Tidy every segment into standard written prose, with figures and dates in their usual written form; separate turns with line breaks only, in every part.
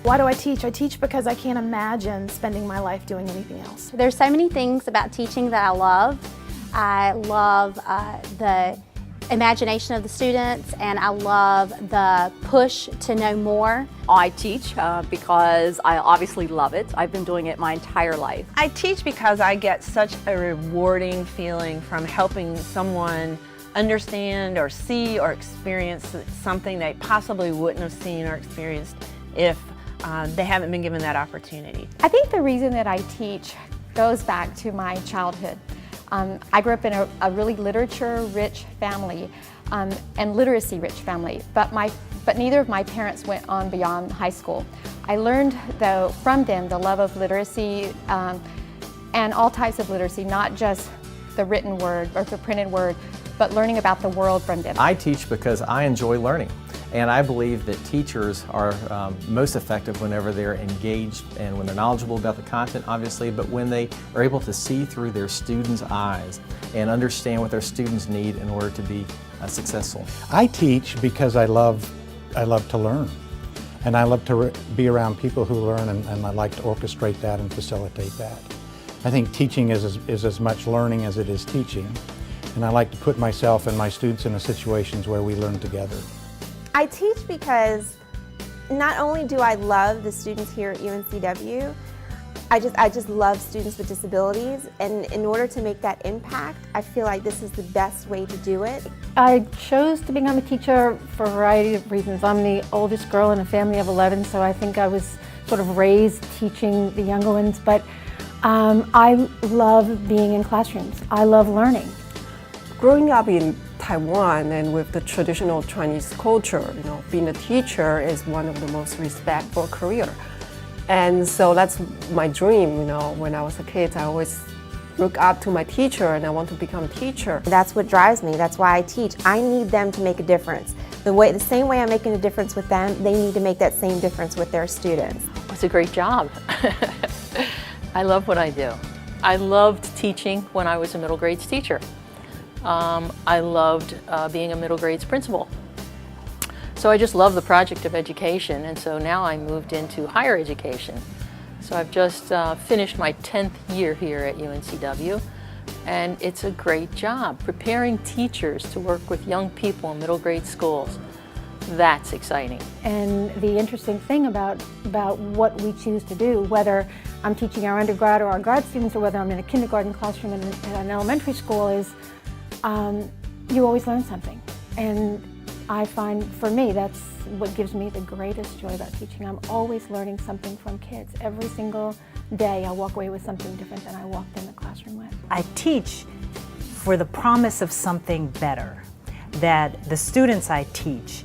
Why do I teach? I teach because I can't imagine spending my life doing anything else.
There's so many things about teaching that I love. I love the imagination of the students, and I love the push to know more.
I teach because I obviously love it. I've been doing it my entire life.
I teach because I get such a rewarding feeling from helping someone understand or see or experience something they possibly wouldn't have seen or experienced if they haven't been given that opportunity.
I think the reason that I teach goes back to my childhood. I grew up in a really literature-rich family and literacy-rich family, but neither of my parents went on beyond high school. I learned, though, from them the love of literacy and all types of literacy, not just the written word or the printed word, but learning about the world from them.
I teach because I enjoy learning, and I believe that teachers are most effective whenever they're engaged and when they're knowledgeable about the content, obviously, but when they are able to see through their students' eyes and understand what their students need in order to be successful.
I teach because I love to learn, and I love to be around people who learn, and I like to orchestrate that and facilitate that. I think teaching is as much learning as it is teaching. And I like to put myself and my students in situations where we learn together.
I teach because not only do I love the students here at UNCW, I just love students with disabilities, and in order to make that impact, I feel like this is the best way to do it.
I chose to become a teacher for a variety of reasons. I'm the oldest girl in a family of 11, so I think I was sort of raised teaching the younger ones, but I love being in classrooms. I love learning.
Growing up in Taiwan and with the traditional Chinese culture, being a teacher is one of the most respectful career. And so that's my dream, when I was a kid, I always look up to my teacher and I want to become a teacher.
That's what drives me, that's why I teach. I need them to make a difference. The same way I'm making a difference with them, they need to make that same difference with their students.
It's a great job. I love what I do. I loved teaching when I was a middle grades teacher. I loved being a middle grades principal. So I just love the project of education, and so now I moved into higher education. So I've just finished my 10th year here at UNCW, and it's a great job preparing teachers to work with young people in middle grade schools. That's exciting.
And the interesting thing about what we choose to do, whether I'm teaching our undergrad or our grad students, or whether I'm in a kindergarten classroom in an elementary school, is you always learn something. And I find, for me, that's what gives me the greatest joy about teaching. I'm always learning something from kids. Every single day I walk away with something different than I walked in the classroom with.
I teach for the promise of something better, that the students I teach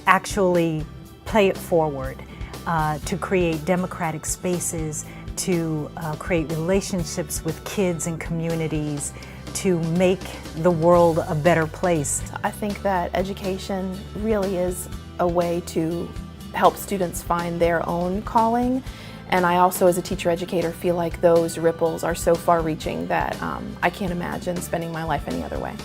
actually play it forward to create democratic spaces, to create relationships with kids and communities, to make the world a better place.
I think that education really is a way to help students find their own calling, and I also, as a teacher-educator, feel like those ripples are so far-reaching that I can't imagine spending my life any other way.